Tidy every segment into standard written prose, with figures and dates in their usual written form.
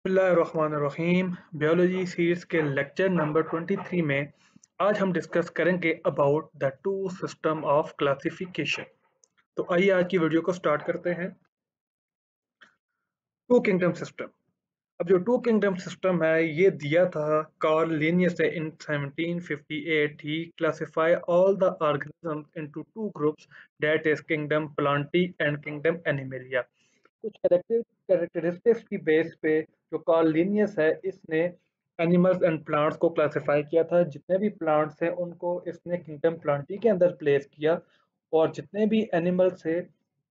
बिस्मिल्लाहिर्रहमानिर्रहीम biology series के lecture number 23 में आज हम डिस्कस करेंगे about the two system of classification. तो आइए आज की वीडियो को स्टार्ट करते हैं। Two kingdom system. अब जो टू किंगडम सिस्टम है ये दिया था कार्ल लिनियस ने in 1758। He classify all the organisms into two groups, that is kingdom Plantae and kingdom Animalia. कुछ कैरेक्टरिस्टिक्स की बेस पे जो कार्ल लिनियस है इसने एनिमल्स एंड प्लांट्स को क्लासिफाई किया था। जितने भी प्लांट्स हैं उनको इसने किंगडम प्लांटी के अंदर प्लेस किया और जितने भी एनिमल्स हैं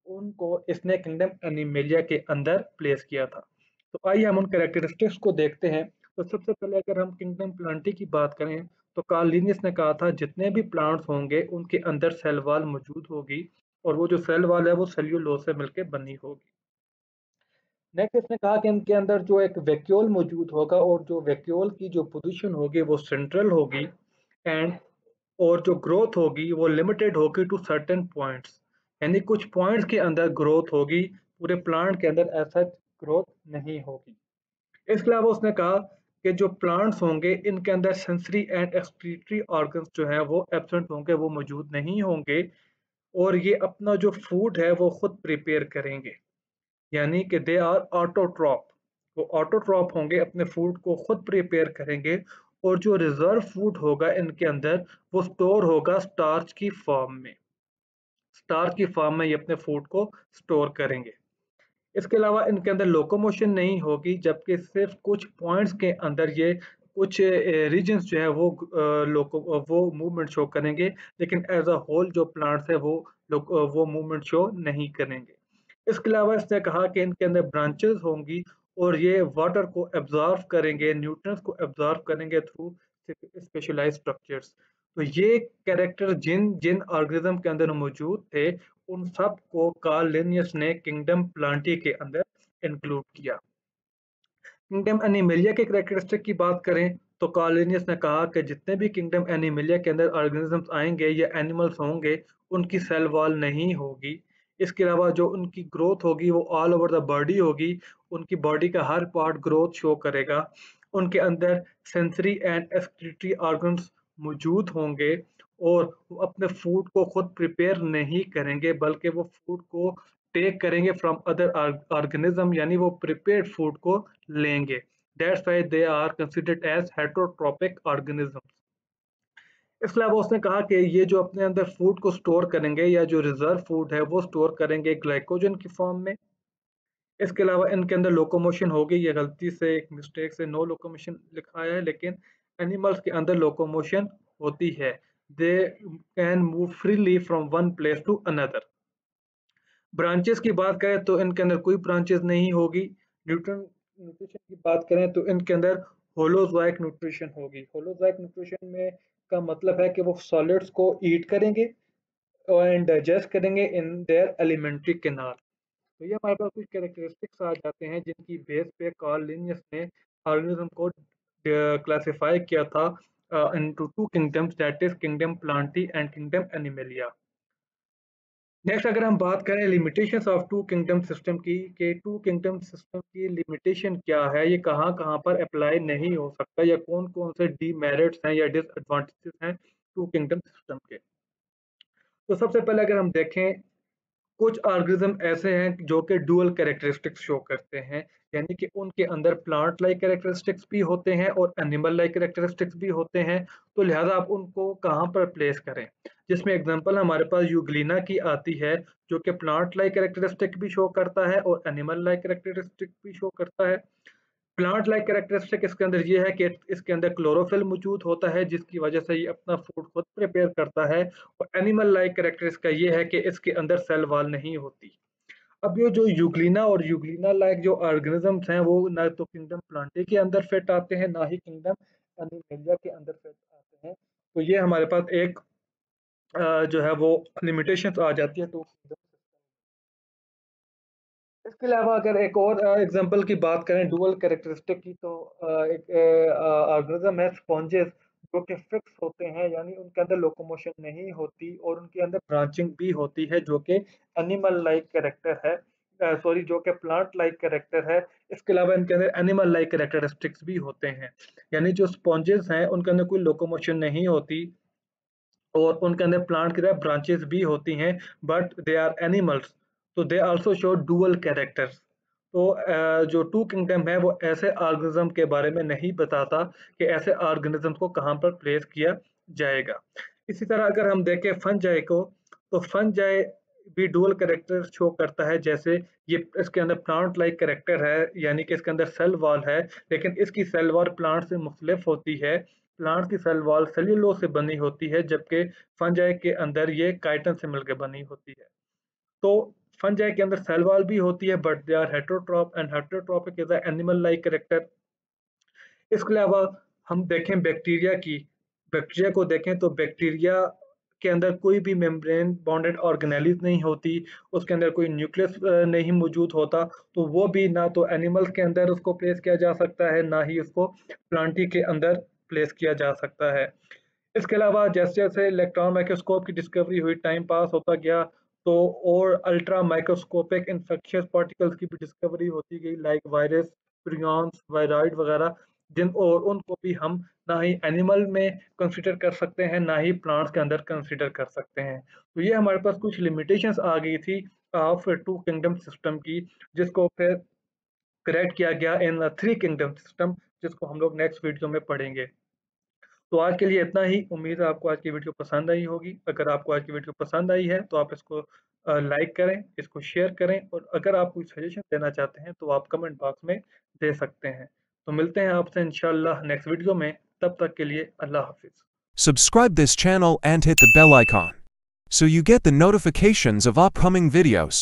उनको इसने किंगडम एनिमेलिया के अंदर प्लेस किया था। तो आइए हम उन कैरेक्टरिस्टिक्स को देखते हैं। तो सबसे पहले अगर हम किंगडम प्लांटी की बात करें तो कार्ल लिनियस ने कहा था जितने भी प्लांट्स होंगे उनके अंदर सेल वॉल मौजूद होगी और वो जो सेल वॉल है वो सेल्यूलोज से मिलकर बनी होगी। नेक्स्ट इसने कहा कि इनके अंदर जो एक वैक्यूल मौजूद होगा और जो वैक्यूल की जो पोजीशन होगी वो सेंट्रल होगी एंड और जो ग्रोथ होगी वो लिमिटेड होगी टू सर्टेन पॉइंट्स, यानी कुछ पॉइंट्स के अंदर ग्रोथ होगी, पूरे प्लांट के अंदर ऐसा ग्रोथ नहीं होगी। इसके अलावा उसने कहा कि जो प्लांट्स होंगे इनके अंदर सेंसरी एंड एक्सक्रीटरी ऑर्गन्स जो है वो एब्सेंट होंगे, वो मौजूद नहीं होंगे और ये अपना जो फूड है वो खुद प्रिपेयर करेंगे, यानी कि दे आर ऑटोट्रॉप। वो ऑटोट्रॉप होंगे, अपने फूड को खुद प्रिपेयर करेंगे और जो रिजर्व फूड होगा इनके अंदर वो स्टोर होगा स्टार्च की फॉर्म में। स्टार्च की फॉर्म में ये अपने फूड को स्टोर करेंगे। इसके अलावा इनके अंदर लोकोमोशन नहीं होगी, जबकि सिर्फ कुछ पॉइंट्स के अंदर ये कुछ रीजन्स जो है वो मूवमेंट शो करेंगे, लेकिन एज अ होल जो प्लांट्स है वो मूवमेंट शो नहीं करेंगे। इसके अलावा इसने कहा कि इनके अंदर ब्रांचेस होंगी और ये वाटर को एब्जॉर्व करेंगे, न्यूट्रिएंट्स को एब्जॉर्व करेंगे थ्रू स्पेशलाइज्ड स्ट्रक्चर्स। तो ये कैरेक्टर जिन जिन ऑर्गेनिज्म के अंदर मौजूद थे उन सब को कार्ल लिनियस ने किंगडम प्लांटी के अंदर इंक्लूड किया। किंगडम एनिमेलिया के कैरेक्टरिस्टिक की बात करें तो कार्ल लिनियस ने कहा कि जितने भी किंगडम एनिमेलिया के अंदर ऑर्गेनिजम्स आएंगे या एनिमल्स होंगे उनकी सेल वॉल नहीं होगी। इसके अलावा जो उनकी ग्रोथ होगी वो ऑल ओवर द बॉडी होगी, उनकी बॉडी का हर पार्ट ग्रोथ शो करेगा। उनके अंदर सेंसरी एंड एक्सक्रीटरी ऑर्गन्स मौजूद होंगे और वो अपने फूड को खुद प्रिपेयर नहीं करेंगे बल्कि वो फूड को टेक करेंगे फ्रॉम अदर ऑर्गेनिज्म, यानी वो प्रिपेयर्ड फूड को लेंगे। That's why they are considered as heterotrophic organisms. इसके अलावा उसने कहा कि ये जो अपने अंदर फूड को स्टोर करेंगे या जो रिजर्व फूड है वो स्टोर करेंगे ग्लाइकोजन की फॉर्म में। इसके अलावा इनके अंदर लोकोमोशन होगी, ये गलती से एक मिस्टेक से नो लोकोमोशन लिखा है, लेकिन एनिमल्स के अंदर लोकोमोशन होती है। They can move freely from one place to another. Branches की बात करें तो इनके अंदर कोई ब्रांचेस नहीं होगी। न्यूट्रिशन की बात करें तो इनके अंदर होलोजोइक न्यूट्रिशन होगी। होलोजोइक न्यूट्रिशन में का मतलब है कि वो सॉलिड्स को ईट करेंगे एंड डाइजेस्ट करेंगे इन देयर एलिमेंट्री कैनाल। तो ये हमारे पास कुछ कैरेक्टरिस्टिक्स आ जाते हैं जिनकी बेस पे कार्ल लिनियस ने ऑर्गेनिज्म को क्लासिफाई किया था into two kingdoms, that is kingdom Plantae and kingdom animalia. Next अगर हम बात करें limitations of two kingdom system की, कि टू किंगडम सिस्टम की लिमिटेशन क्या है, ये कहाँ कहाँ पर अप्लाई नहीं हो सकता या कौन कौन से डीमेरिट्स हैं या डिसएडवांटेजेस हैं टू किंगडम सिस्टम के। तो सबसे पहले अगर हम देखें, कुछ ऑर्गेनिज्म ऐसे हैं जो कि डुअल कैरेक्टरिस्टिक्स शो करते हैं, यानी कि उनके अंदर प्लांट लाइक कैरेक्टरिस्टिक्स भी होते हैं और एनिमल लाइक कैरेक्टरिस्टिक्स भी होते हैं। तो लिहाजा आप उनको कहाँ पर प्लेस करें, जिसमें एग्जांपल हमारे पास यूग्लिना की आती है जो कि प्लांट लाइक कैरेक्टरिस्टिक भी शो करता है और एनिमल लाइक कैरेक्टरिस्टिक भी शो करता है। प्लांट लाइक कैरेक्टरिस्टिक इसके अंदर ये है कि इसके अंदर क्लोरोफिल मौजूद होता है जिसकी वजह से ये अपना फूड खुद प्रिपेयर करता है, और एनिमल लाइक कैरेक्टरिस्टिक का ये है कि इसके अंदर सेल वॉल नहीं होती। अब ये जो यूग्लिना और यूग्लिना लाइक जो ऑर्गेनिजम्स हैं वो ना तो किंगडम प्लांटी के अंदर फिट आते हैं ना ही किंगडम एनिमेलिया के अंदर फिट आते हैं। तो ये हमारे पास एक जो है वो लिमिटेशन आ जाती है टू किंगडम। इसके अलावा अगर एक और एग्जांपल की बात करें डुअल कैरेक्टरिस्टिक की, तो एक ऑर्गेनिज्म है स्पॉन्जेस जो कि फिक्स होते हैं, यानी उनके अंदर लोकोमोशन नहीं होती और उनके अंदर ब्रांचिंग भी होती है जो कि एनिमल लाइक कैरेक्टर है। सॉरी जो कि प्लांट लाइक कैरेक्टर है, इसके अलावा इनके अंदर एनिमल लाइक कैरेक्टरिस्टिक्स भी होते हैं। यानी जो स्पॉन्जेस हैं उनके अंदर कोई लोकोमोशन नहीं होती और उनके अंदर प्लांट की तरह ब्रांचेस भी होती हैं, बट दे आर एनिमल्स, तो they also show dual characters. तो जो टू किंगडम है वो ऐसे ऑर्गेनिज्म के बारे में नहीं बताता कि ऐसे ऑर्गेनिज्म को कहाँ पर प्लेस किया जाएगा। इसी तरह अगर हम देखें फंजाई को, तो फंजाई भी डुअल कैरेक्टर शो करता है। जैसे ये इसके अंदर प्लांट लाइक कैरेक्टर है, यानी कि इसके अंदर सेल वॉल है, लेकिन इसकी सेल वॉल प्लांट से मुख्तलिफ होती है। प्लांट की सेल वॉल सेल्यूलोज से बनी होती है, जबकि फंजाई के अंदर ये काइटिन से मिलकर बनी होती है। तो फंजाई के अंदर सेल वॉल भी होती है, but they are heterotroph and heterotrophic is animal like character. इसके अलावा हम देखें बैक्टीरिया की, बैक्टीरिया को देखें तो बैक्टीरिया के अंदर कोई भी मेम्ब्रेन बॉन्डेड ऑर्गेनेलिज नहीं होती, उसके अंदर कोई न्यूक्लियस नहीं मौजूद होता, तो वो भी ना तो एनिमल्स के अंदर उसको प्लेस किया जा सकता है, ना ही उसको प्लांटी के अंदर प्लेस किया जा सकता है। इसके अलावा जैसे जैसे इलेक्ट्रॉन माइक्रोस्कोप की डिस्कवरी हुई, टाइम पास होता गया, तो और अल्ट्रा माइक्रोस्कोपिक इन्फेक्शियस पार्टिकल्स की भी डिस्कवरी होती गई, लाइक वायरस, प्रियॉन्स, वायरॉइड वगैरह, जिन और उनको भी हम ना ही एनिमल में कंसिडर कर सकते हैं, ना ही प्लांट्स के अंदर कंसिडर कर सकते हैं। तो ये हमारे पास कुछ लिमिटेशंस आ गई थी ऑफ टू किंगडम सिस्टम की, जिसको फिर करेक्ट किया गया इन थ्री किंगडम सिस्टम, जिसको हम लोग नेक्स्ट वीडियो में पढ़ेंगे। तो आज के लिए इतना ही। उम्मीद है आपको आज की वीडियो पसंद आई होगी। अगर आपको आज की वीडियो पसंद आई है तो आप इसको लाइक करें, इसको शेयर करें, और अगर आप कोई सजेशन देना चाहते हैं तो आप कमेंट बॉक्स में दे सकते हैं। तो मिलते हैं आपसे इंशाल्लाह नेक्स्ट वीडियो में। तब तक के लिए अल्लाह हाफिज़। Subscribe this channel and hit the bell icon so you get the notifications of upcoming videos.